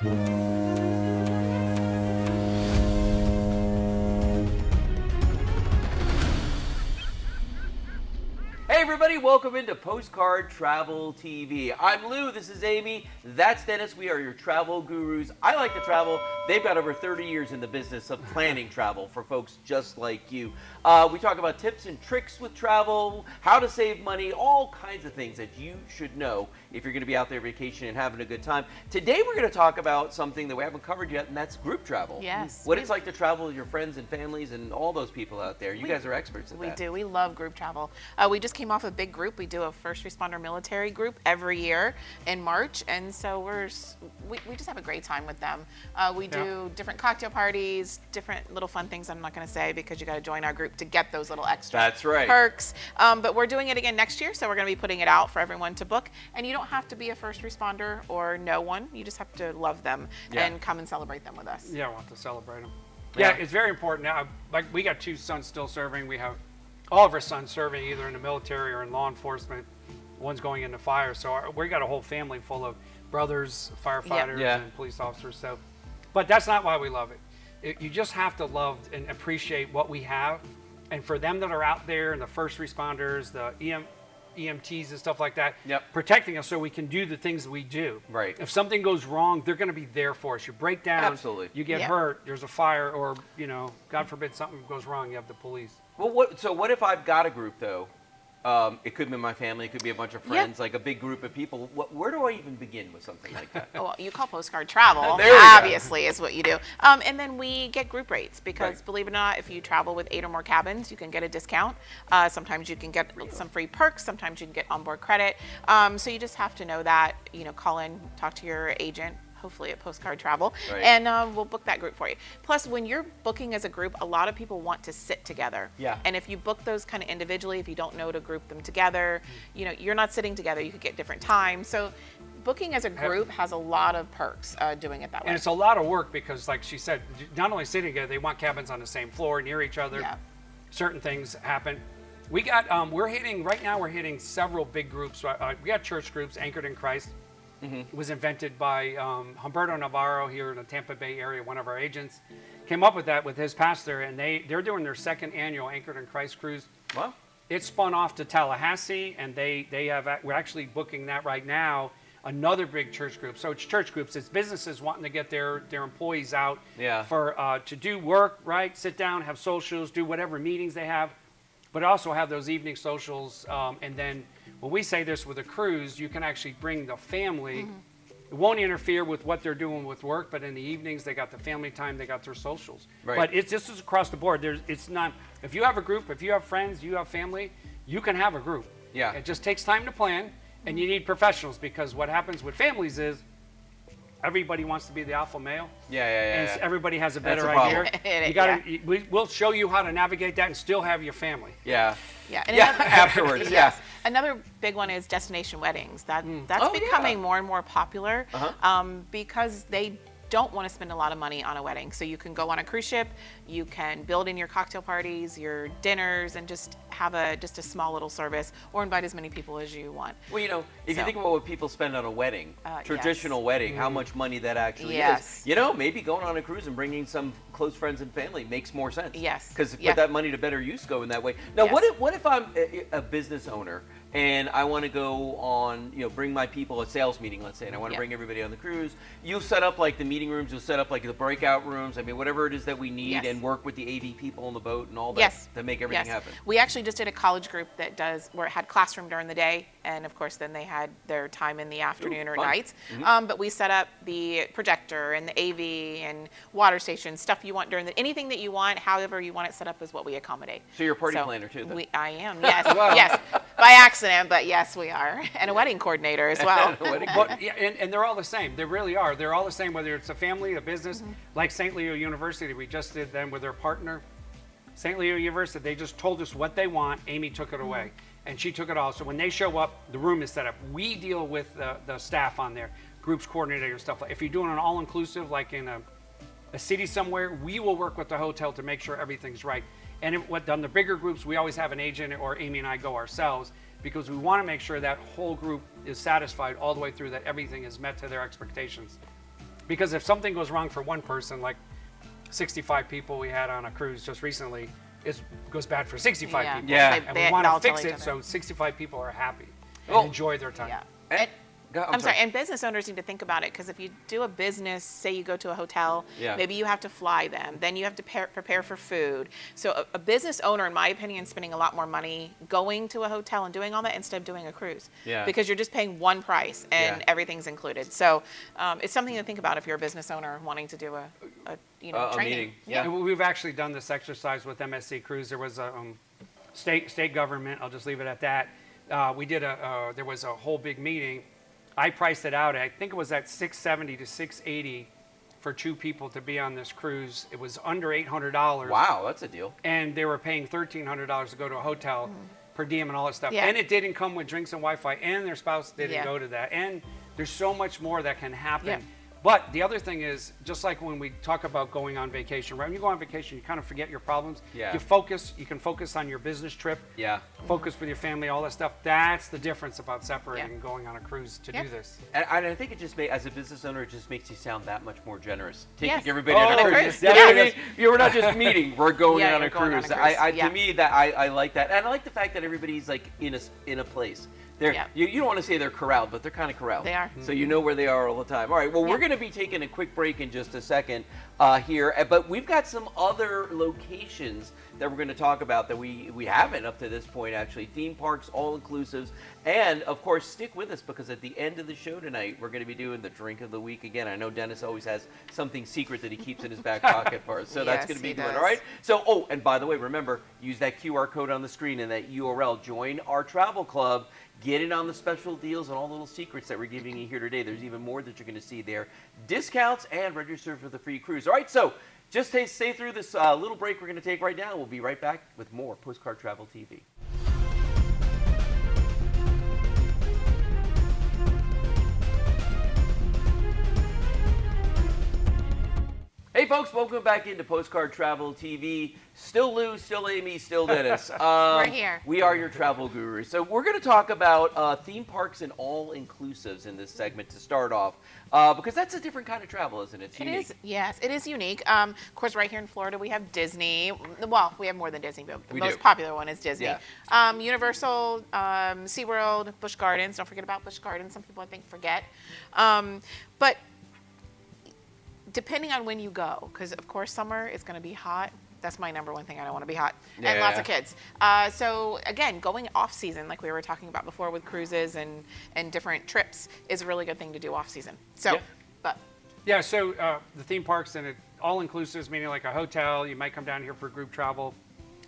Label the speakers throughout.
Speaker 1: Hey everybody, welcome into PostCard Travel TV. I'm Lou, this is Amy, that's Dennis. We are your travel gurus. I like to travel. They've got over 30 years in the business of planning travel for folks just like you. We talk about tips and tricks with travel, how to save money, all kinds of things that you should know if you're going to be out there vacationing and having a good time. Today we're going to talk about something that we haven't covered yet, and that's group travel.
Speaker 2: Yes.
Speaker 1: What it's like to travel with your friends and families and all those people out there. You guys are experts at that.
Speaker 2: We do. We love group travel. We just came off a big group. We do a first responder military group every year in March, and so we just have a great time with them. We do different cocktail parties, different little fun things I'm not going to say because you got to join our group to get those little extra perks. But we're doing it again next year, so we're going to be putting it out for everyone to book. And you don't have to be a first responder or know one. You just have to love them and come and celebrate them with us.
Speaker 3: Yeah, I want to celebrate them. Yeah, it's very important now. Like, we got 2 sons still serving. We have all of our sons serving either in the military or in law enforcement. One's going into fire. So we got a whole family full of brothers, firefighters, and police officers. So, but that's not why we love it. You just have to love and appreciate what we have. And for them that are out there and the first responders, the EMTs and stuff like that, protecting us so we can do the things that we do. Right. If something goes wrong, they're going to be there for us. You break down, you get hurt, there's a fire, or, you know, God forbid something goes wrong, you have the police.
Speaker 1: Well, so what if I've got a group, though? It could be my family, it could be a bunch of friends, like a big group of people. Where do I even begin with something like that?
Speaker 2: Well, you call PostCard Travel, obviously, is what you do. And then we get group rates because, believe it or not, if you travel with 8 or more cabins, you can get a discount. Sometimes you can get some free perks. Sometimes you can get onboard credit. So you just have to know that, you know, call in, talk to your agent, hopefully at PostCard Travel, and we'll book that group for you. Plus, when you're booking as a group, a lot of people want to sit together. Yeah. And if you book those kind of individually, if you don't know to group them together, you know, you're not sitting together. You could get different times. So booking as a group has a lot of perks doing it that way.
Speaker 3: And it's a lot of work because, like she said, not only sitting together, they want cabins on the same floor, near each other. Yeah. Certain things happen. We got, right now we're hitting several big groups. We got church groups, Anchored in Christ. It was invented by Humberto Navarro here in the Tampa Bay area. One of our agents came up with that with his pastor, and they're doing their 2nd annual Anchored in Christ cruise. Wow! It spun off to Tallahassee, and we're actually booking that right now. Another big church group. So it's church groups. It's businesses wanting to get their employees out for to do work, right? Sit down, have socials, do whatever meetings they have, but also have those evening socials, and then. When we say this with a cruise, you can actually bring the family. It won't interfere with what they're doing with work, but in the evenings, they got the family time, they got their socials. Right. But this is across the board. It's not, if you have a group, if you have friends, you have family, you can have a group. Yeah. It just takes time to plan, and you need professionals, because what happens with families is everybody wants to be the alpha male. And everybody has a better idea. We'll show you how to navigate that and still have your family.
Speaker 1: Afterwards.
Speaker 2: Another big one is destination weddings. That's becoming more and more popular because they don't want to spend a lot of money on a wedding. So you can go on a cruise ship, you can build in your cocktail parties, your dinners, and just have a small little service, or invite as many people as you want.
Speaker 1: Well, you know, if you think about what people spend on a wedding, traditional wedding, how much money that actually is. You know, maybe going on a cruise and bringing some close friends and family makes more sense. Because put that money to better use going that way. Now, what if I'm a business owner and I want to go on, you know, bring my people a sales meeting, let's say, and I want to bring everybody on the cruise. You'll set up like the meeting rooms, you'll set up like the breakout rooms, I mean, whatever it is that we need, and work with the AV people on the boat and all that to make everything happen.
Speaker 2: We actually just did a college group that where it had classroom during the day, and of course then they had their time in the afternoon or nights. But we set up the projector and the AV and water station, stuff you want during anything that you want, however you want it set up is what we accommodate.
Speaker 1: So you're a party planner too, then?
Speaker 2: I am, yes. Yes, by accident, but yes, we are. And a wedding coordinator as well.
Speaker 3: And they're all the same. They really are. They're all the same, whether it's a family, a business, like St. Leo University. We just did them with their partner. St. Leo University, they just told us what they want. Amy took it away, and she took it all. So when they show up, the room is set up. We deal with the staff on there, groups coordinator, stuff like. If you're doing an all-inclusive, like in a city somewhere, we will work with the hotel to make sure everything's right. And on the bigger groups, we always have an agent, or Amy and I go ourselves, because we want to make sure that whole group is satisfied all the way through, that everything is met to their expectations. Because if something goes wrong for one person, like 65 people we had on a cruise just recently, it goes bad for 65 people.
Speaker 1: Yeah.
Speaker 3: And we want to fix it so 65 people are happy and enjoy their time.
Speaker 2: Yeah. I'm sorry, and business owners need to think about it, because if you do a business, say you go to a hotel, maybe you have to fly them, then you have to prepare for food. So a business owner, in my opinion, is spending a lot more money going to a hotel and doing all that instead of doing a cruise. Because you're just paying one price and everything's included. So it's something to think about if you're a business owner wanting to do a training.
Speaker 1: Meeting.
Speaker 3: Yeah. And we've actually done this exercise with MSC Cruise. There was a state government, I'll just leave it at that. There was a whole big meeting. I priced it out. I think it was at $670 to $680 for 2 people to be on this cruise. It was under $800.
Speaker 1: Wow, that's a deal.
Speaker 3: And they were paying $1,300 to go to a hotel per diem and all that stuff. And it didn't come with drinks and Wi-Fi, and their spouse didn't go to that. And there's so much more that can happen. But the other thing is, just like when we talk about going on vacation, right? When you go on vacation, you kind of forget your problems. You can focus on your business trip. Focus with your family, all that stuff. That's the difference about separating and going on a cruise to do this.
Speaker 1: And I think it just as a business owner, it just makes you sound that much more generous. Taking everybody on a cruise. You know what I mean? We're not just meeting, we're going on a cruise. To me, I like that. And I like the fact that everybody's like in a place. You don't want to say they're corralled, but they're kind of corralled.
Speaker 2: They are.
Speaker 1: So you know where they are all the time. All right, well, we're going to be taking a quick break in just a second here, but we've got some other locations that we're going to talk about that we haven't up to this point, actually. Theme parks, all-inclusives, and, of course, stick with us, because at the end of the show tonight, we're going to be doing the drink of the week again. I know Dennis always has something secret that he keeps in his back pocket for us, so that's going to be good, all right? So, and by the way, remember, use that QR code on the screen and that URL. Join our travel club. Get in on the special deals and all the little secrets that we're giving you here today. There's even more that you're going to see there. Discounts and register for the free cruise. All right, so just stay through this little break we're going to take right now. We'll be right back with more Postcard Travel TV. Hey folks, welcome back into Postcard Travel TV. Still Lou, still Amy, still Dennis.
Speaker 2: We're here.
Speaker 1: We are your travel gurus. So we're going to talk about theme parks and all-inclusives in this segment to start off, because that's a different kind of travel, isn't it? It's unique.
Speaker 2: It is, yes, it is unique. Of course, right here in Florida, we have Disney. Well, we have more than Disney, but the most popular one is Disney. Universal, SeaWorld, Busch Gardens. Don't forget about Busch Gardens. Some people, I think, forget. But depending on when you go, because of course summer is going to be hot. That's my number one thing. I don't want to be hot. And lots of kids. So again, going off season, like we were talking about before with cruises and different trips, is a really good thing to do off season. So,
Speaker 3: so the theme parks and all inclusives, meaning like a hotel, you might come down here for group travel.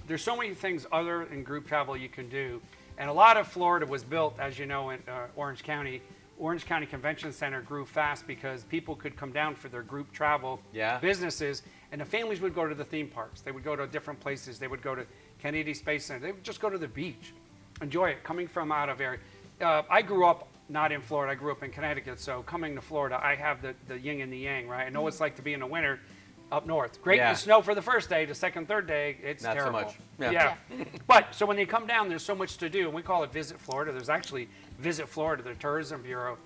Speaker 3: There's so many things other than group travel you can do. And a lot of Florida was built, as you know, in Orange County. Orange County Convention Center grew fast because people could come down for their group travel businesses, and the families would go to the theme parks. They would go to different places. They would go to Kennedy Space Center. They would just go to the beach, enjoy it, coming from out of area. I grew up not in Florida. I grew up in Connecticut, so coming to Florida, I have the yin and the yang, right? I know what it's like to be in the winter up north. Great in the snow for the first day. The second, third day, it's
Speaker 1: not
Speaker 3: terrible.
Speaker 1: so much.
Speaker 3: But so when they come down, there's so much to do. And we call it Visit Florida. There's actually Visit Florida, the Tourism Bureau.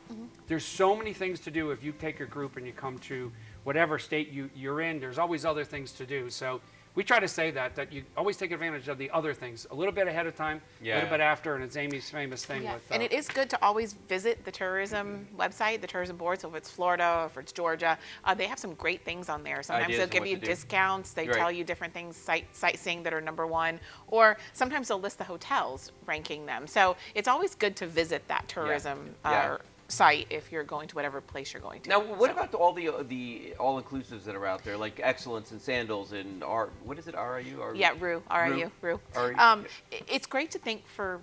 Speaker 3: There's so many things to do if you take a group and you come to whatever state you're in. There's always other things to do. So we try to say that you always take advantage of the other things a little bit ahead of time, a little bit after, and it's Amy's famous thing with.
Speaker 2: And it is good to always visit the tourism website, the tourism board. So if it's Florida, if it's Georgia, they have some great things on there. Sometimes they'll give you discounts. They tell you different things, sightseeing that are #1, or sometimes they'll list the hotels, ranking them. So it's always good to visit that tourism site if you're going to whatever place you're going to.
Speaker 1: Now, what about all the all-inclusives that are out there, like Excellence and Sandals and what is it, RIU?
Speaker 2: RIU. It's great to think for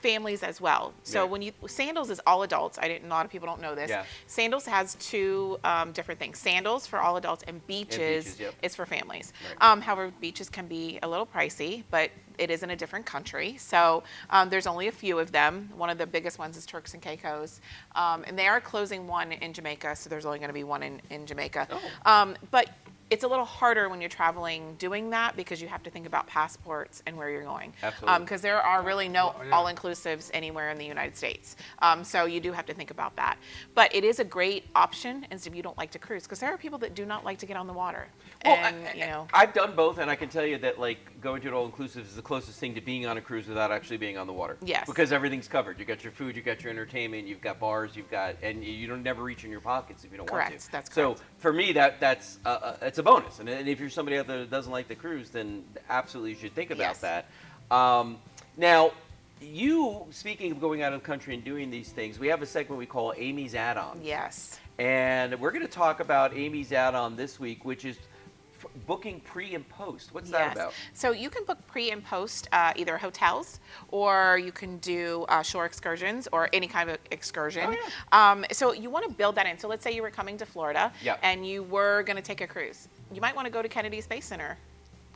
Speaker 2: families as well. So when Sandals is all adults. A lot of people don't know this. Sandals has 2 different things. Sandals for all adults, and Beaches is for families. However, Beaches can be a little pricey, but it is in a different country. So there's only a few of them. One of the biggest ones is Turks and Caicos. And they are closing one in Jamaica, so there's only going to be one in Jamaica. But it's a little harder when you're traveling doing that because you have to think about passports and where you're going.
Speaker 1: Absolutely.
Speaker 2: Because there are really no all-inclusives anywhere in the United States. So you do have to think about that. But it is a great option if you don't like to cruise, because there are people that do not like to get on the water.
Speaker 1: Well,
Speaker 2: And,
Speaker 1: I've done both, and I can tell you that like going to an all-inclusive is the closest thing to being on a cruise without actually being on the water.
Speaker 2: Yes.
Speaker 1: Because everything's covered. You got your food, you got your entertainment, you've got bars, and you don't never reach in your pockets if you don't want to.
Speaker 2: Correct. That's
Speaker 1: So
Speaker 2: correct.
Speaker 1: for me, it's a bonus. And if you're somebody out there that doesn't like the cruise, then absolutely you should think about that. Now, speaking of going out of the country and doing these things, we have a segment we call Amy's Add-ons.
Speaker 2: Yes.
Speaker 1: And we're going to talk about Amy's Add-on this week, which is booking pre and post. What's that about?
Speaker 2: So you can book pre and post either hotels, or you can do shore excursions or any kind of excursion. Oh, yeah. So you want to build that in. So let's say you were coming to Florida and you were going to take a cruise. You might want to go to Kennedy Space Center.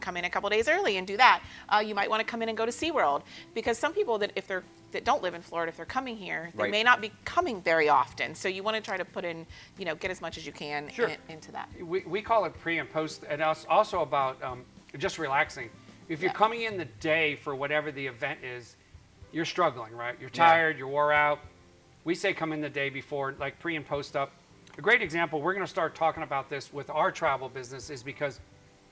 Speaker 2: Come in a couple days early and do that. You might want to come in and go to SeaWorld, because some people that don't live in Florida, if they're coming here, they may not be coming very often. So you want to try to put in, get as much as you can into that.
Speaker 3: We call it pre and post, and it's also about just relaxing. If you're coming in the day for whatever the event is, you're struggling, right? You're tired, you're wore out. We say come in the day before, like pre and post up. A great example, we're going to start talking about this with our travel business, is because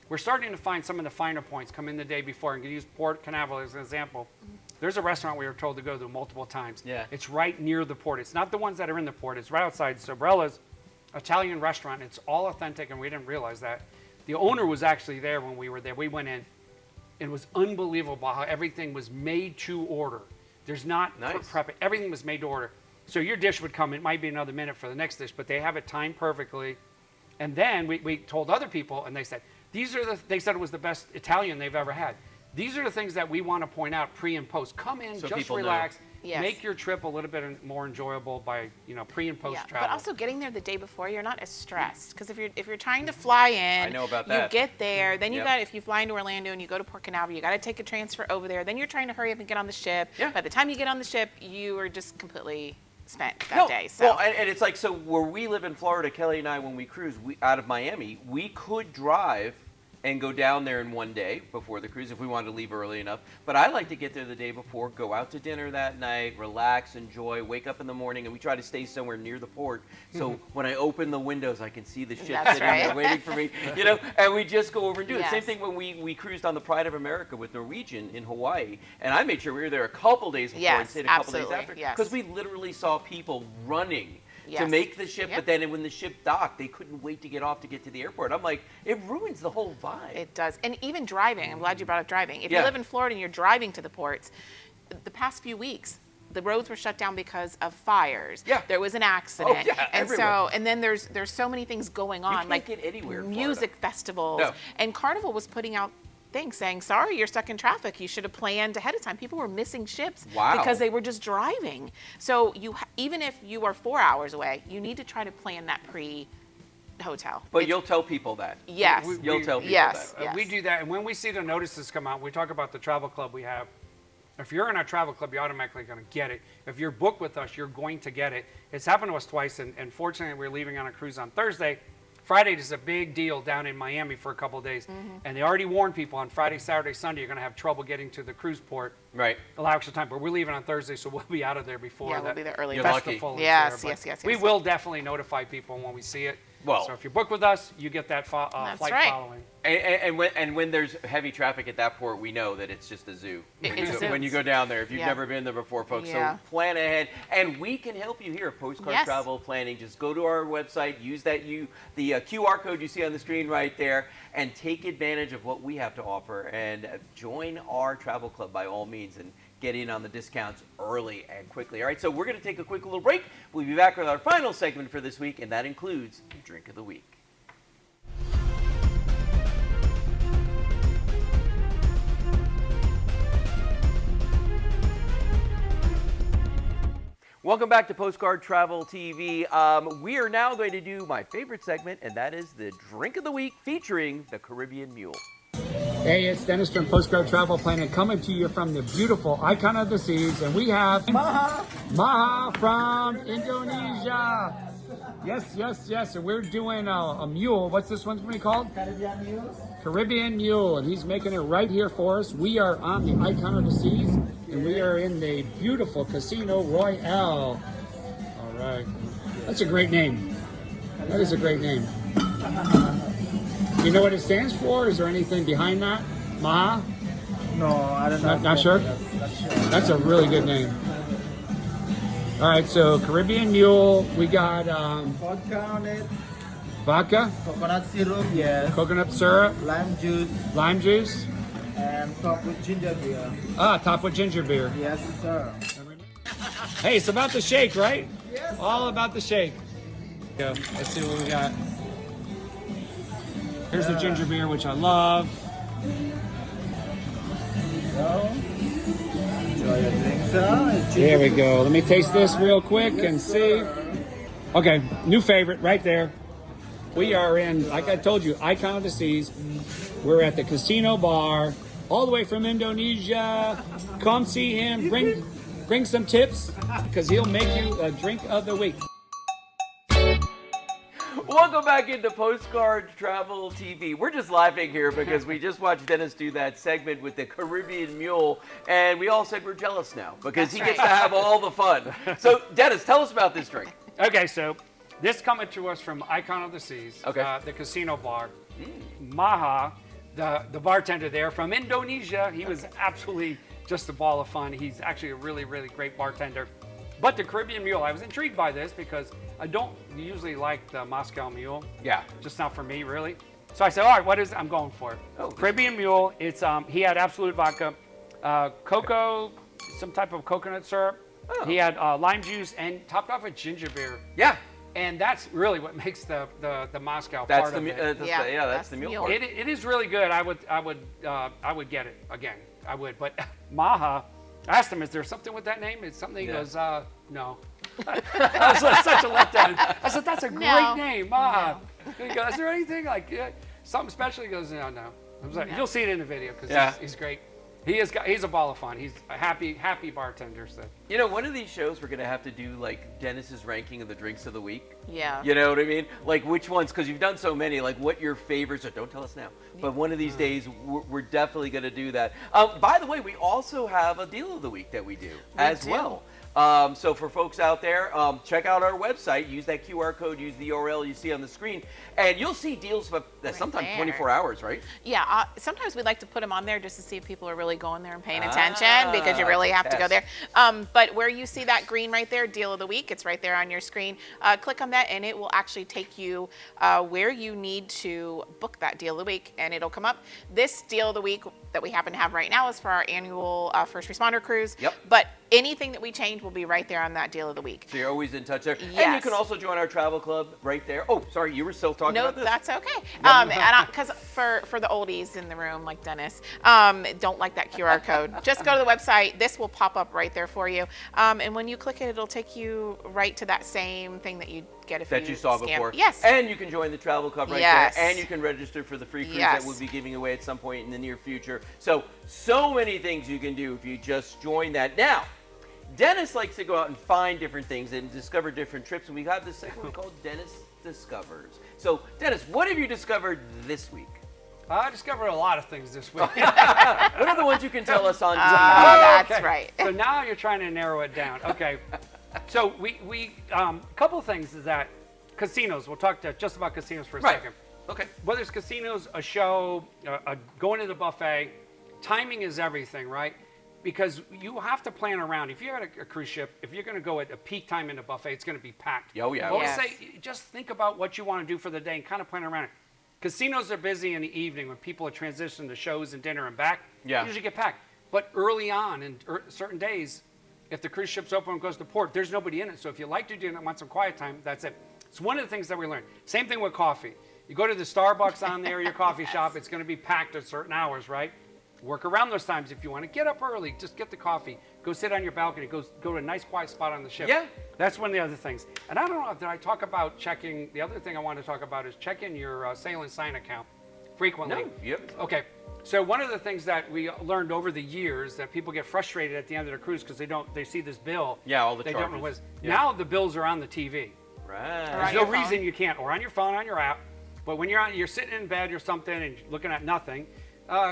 Speaker 3: we're starting to find some of the finer points come in the day before. I'm going to use Port Canaveral as an example. There's a restaurant we were told to go to multiple times. Yeah. It's right near the port. It's not the ones that are in the port. It's right outside Sobrella's Italian restaurant. It's all authentic, and we didn't realize that. The owner was actually there when we were there. We went in. It was unbelievable how everything was made to order. There's not prep. Everything was made to order. So your dish would come. It might be another minute for the next dish, but they have it timed perfectly. And then we told other people, and they said, they said it was the best Italian they've ever had. These are the things that we want to point out pre and post. Come in, so just relax. Make your trip a little bit more enjoyable by pre and post travel.
Speaker 2: But also getting there the day before, you're not as stressed, because if you're trying to fly in,
Speaker 1: I know about that.
Speaker 2: You get there, then if you fly into Orlando and you go to Port Canaveral, you got to take a transfer over there. Then you're trying to hurry up and get on the ship. Yeah. By the time you get on the ship, you are just completely spent that day. So.
Speaker 1: Well, and it's like, so where we live in Florida, Kelly and I, when we cruise out of Miami, we could drive and go down there in one day before the cruise if we wanted to leave early enough. But I like to get there the day before, go out to dinner that night, relax, enjoy, wake up in the morning, and we try to stay somewhere near the port. So when I open the windows, I can see the ship sitting there waiting for me, and we just go over and do it. Same thing when we cruised on the Pride of America with Norwegian in Hawaii, and I made sure we were there a couple days before and stayed a couple days after, because we literally saw people running to make the ship, but then when the ship docked, they couldn't wait to get off to get to the airport. I'm like, it ruins the whole vibe.
Speaker 2: It does. And even driving, I'm glad you brought up driving. If you live in Florida and you're driving to the ports, the past few weeks, the roads were shut down because of fires. Yeah. There was an accident.
Speaker 1: Oh, yeah,
Speaker 2: and so, and then there's so many things going on.
Speaker 1: You can't get anywhere in
Speaker 2: music festivals. No. And Carnival was putting out things saying, sorry, you're stuck in traffic. You should have planned ahead of time. People were missing ships because they were just driving. So even if you are 4 hours away, you need to try to plan that pre-hotel.
Speaker 1: But you'll tell people that.
Speaker 2: Yes.
Speaker 1: You'll tell people that.
Speaker 2: Yes.
Speaker 3: We do that. And when we see the notices come out, we talk about the travel club we have. If you're in our travel club, you're automatically going to get it. If you're booked with us, you're going to get it. It's happened to us twice, and fortunately, we're leaving on a cruise on Thursday. Friday is a big deal down in Miami for a couple of days, and they already warned people on Friday, Saturday, Sunday you're going to have trouble getting to the cruise port. Right. Allow extra time, but we're leaving on Thursday, so we'll be out of there before that.
Speaker 2: We'll be there early.
Speaker 1: You're lucky.
Speaker 2: Yes.
Speaker 3: We will definitely notify people when we see it. Well, so if you're booked with us, you get that flight following.
Speaker 1: And when there's heavy traffic at that port, we know that it's just a zoo. When you go down there, if you've never been there before, folks. So plan ahead, and we can help you here at PostCard Travel Planning. Just go to our website, use the QR code you see on the screen right there, and take advantage of what we have to offer, and join our travel club by all means, and get in on the discounts early and quickly. All right, so we're going to take a quick little break. We'll be back with our final segment for this week, and that includes Drink of the Week. Welcome back to PostCard Travel TV. We are now going to do my favorite segment, and that is the Drink of the Week featuring the Caribbean Mule.
Speaker 4: Hey, it's Dennis from PostCard Travel Planning coming to you from the beautiful icon of the seas, and we have Maha from Indonesia. Yes. And we're doing a mule. What's this one's going to be called?
Speaker 5: Caribbean Mule.
Speaker 4: Caribbean Mule, and he's making it right here for us. We are on the Icon of the Seas, and we are in the beautiful Casino Royale. All right. That's a great name. That is a great name. You know what it stands for? Is there anything behind that? Maha?
Speaker 5: No, I don't know.
Speaker 4: Not sure?
Speaker 5: Not sure.
Speaker 4: That's a really good name. All right, so Caribbean Mule, we got
Speaker 5: Vodka on it.
Speaker 4: Vodka,
Speaker 5: Coconut syrup, yes.
Speaker 4: coconut syrup,
Speaker 5: Lime
Speaker 4: juice,
Speaker 5: and top with ginger beer.
Speaker 4: Top with ginger beer.
Speaker 5: Yes, sir.
Speaker 4: Hey, it's about the shake, right?
Speaker 5: Yes.
Speaker 4: All about the shake. Go. Let's see what we got. Here's the ginger beer, which I love.
Speaker 5: So, enjoy your drink, sir.
Speaker 4: There we go. Let me taste this real quick and see. Okay, new favorite right there. We are in, like I told you, Icon of the Seas. We're at the Casino Bar, all the way from Indonesia. Come see him. Bring some tips, because he'll make you a drink of the week.
Speaker 1: Welcome back into Postcard Travel TV. We're just laughing here because we just watched Dennis do that segment with the Caribbean Mule, and we all said we're jealous now because he gets to have all the fun. So, Dennis, tell us about this drink.
Speaker 3: Okay, so this coming to us from Icon of the Seas,
Speaker 1: okay.
Speaker 3: The Casino Bar. Maha, the bartender there from Indonesia, he was absolutely just a ball of fun. He's actually a really, really great bartender. But the Caribbean Mule, I was intrigued by this because I don't usually like the Moscow Mule.
Speaker 1: Yeah.
Speaker 3: Just not for me, really. So I said, all right, what is it? I'm going for it.
Speaker 1: Oh.
Speaker 3: Caribbean Mule, it's he had Absolute vodka, cocoa, some type of coconut syrup. Oh. He had lime juice and topped off with ginger beer.
Speaker 1: Yeah.
Speaker 3: And that's really what makes the Moscow
Speaker 1: that's
Speaker 3: part
Speaker 1: the,
Speaker 3: of it.
Speaker 1: that's the mule part.
Speaker 3: It is really good. I would get it again. I would. But Maha, I asked him, is there something with that name? It's something. He goes, no. I was like, such a letdown. I said, that's a great name, Maha. No. He goes, is there anything like something special? He goes, no. I was like, you'll see it in the video because he's great. He's a ball of fun. He's a happy bartender. So.
Speaker 1: You know, one of these shows we're going to have to do like Dennis's ranking of the drinks of the week.
Speaker 2: Yeah.
Speaker 1: You know what I mean? Like which ones, because you've done so many, like what your favorites are. Don't tell us now. But one of these days, we're definitely going to do that. By the way, we also have a deal of the week that we do as well. So for folks out there, check out our website. Use that QR code. Use the URL you see on the screen. And you'll see deals for sometimes 24 hours, right?
Speaker 2: Yeah. Sometimes we like to put them on there just to see if people are really going there and paying attention because you really have to go there. But where you see that green right there, deal of the week, it's right there on your screen. Click on that and it will actually take you where you need to book that deal of the week and it'll come up. This deal of the week that we happen to have right now is for our annual first responder cruise.
Speaker 1: Yep.
Speaker 2: But anything that we change will be right there on that deal of the week.
Speaker 1: So you're always in touch there.
Speaker 2: Yes.
Speaker 1: And you can also join our travel club right there. Oh, sorry, you were still talking about this?
Speaker 2: No, that's okay. Because for the oldies in the room like Dennis, don't like that QR code. Just go to the website. This will pop up right there for you. And when you click it, it'll take you right to that same thing that you get if you
Speaker 1: saw
Speaker 2: scan.
Speaker 1: before.
Speaker 2: Yes.
Speaker 1: And you can join the travel club right there. And you can register for the free cruise that we'll be giving away at some point in the near future. So many things you can do if you just join that. Now, Dennis likes to go out and find different things and discover different trips. And we have this segment called Dennis Discovers. So, Dennis, what have you discovered this week?
Speaker 3: I discovered a lot of things this week.
Speaker 1: What are the ones you can tell us on TV?
Speaker 2: That's right.
Speaker 3: So now you're trying to narrow it down. Okay. So we couple of things is that casinos. We'll talk just about casinos for a second.
Speaker 1: Okay.
Speaker 3: Whether it's casinos, a show, going to the buffet, timing is everything, right? Because you have to plan around. If you're at a cruise ship, if you're going to go at a peak time in the buffet, it's going to be packed.
Speaker 1: Oh, yeah.
Speaker 3: Well, let's say, just think about what you want to do for the day and kind of plan around it. Casinos are busy in the evening when people are transitioning to shows and dinner and back.
Speaker 1: Yeah.
Speaker 3: Usually get packed. But early on in certain days, if the cruise ship's open and goes to port, there's nobody in it. So if you like to do it and want some quiet time, that's it. It's one of the things that we learned. Same thing with coffee. You go to the Starbucks on there, your coffee shop, it's going to be packed at certain hours, right? Work around those times if you want to. Get up early, just get the coffee. Go sit on your balcony. Go to a nice quiet spot on the ship.
Speaker 1: Yeah.
Speaker 3: That's one of the other things. And I don't know, did I talk about checking, the other thing I want to talk about is checking your Sail and Sign account frequently.
Speaker 1: No. Yep.
Speaker 3: Okay. So one of the things that we learned over the years that people get frustrated at the end of the cruise because they see this bill.
Speaker 1: Yeah, all the
Speaker 3: they
Speaker 1: charges.
Speaker 3: don't know what it is. Now the bills are on the TV.
Speaker 1: Right.
Speaker 3: There's no reason you can't, or on your phone, on your app. But when you're sitting in bed or something and looking at nothing,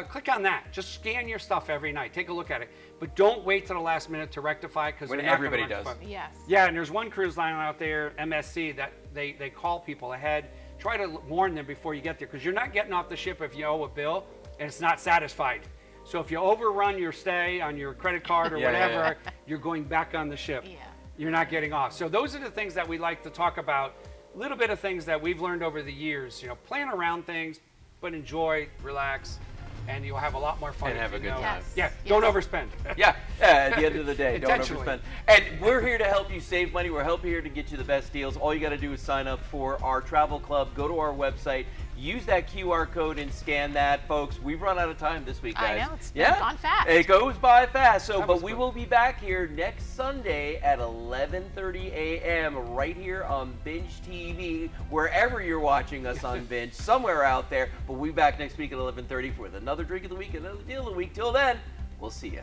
Speaker 3: click on that. Just scan your stuff every night. Take a look at it. But don't wait to the last minute to rectify, because
Speaker 1: when everybody does.
Speaker 2: Yes.
Speaker 3: Yeah, and there's one cruise line out there, MSC, that they call people ahead. Try to warn them before you get there, because you're not getting off the ship if you owe a bill and it's not satisfied. So if you overrun your stay on your credit card or whatever, you're going back on the ship.
Speaker 2: Yeah.
Speaker 3: You're not getting off. So those are the things that we like to talk about. A little bit of things that we've learned over the years. You know, plan around things, but enjoy, relax, and you'll have a lot more fun.
Speaker 1: And have a good time.
Speaker 3: Yeah, don't overspend.
Speaker 1: At the end of the day, don't
Speaker 3: Intentionally.
Speaker 1: overspend. And we're here to help you save money. We're here to get you the best deals. All you got to do is sign up for our travel club. Go to our website. Use that QR code and scan that, folks. We've run out of time this week, guys.
Speaker 2: I know, it's gone fast.
Speaker 1: It goes by fast. So, but we will be back here next Sunday at 11:30 a.m. right here on Binge TV, wherever you're watching us on Binge, somewhere out there. But we'll be back next week at 11:30 with another drink of the week, another deal of the week. Till then, we'll see you.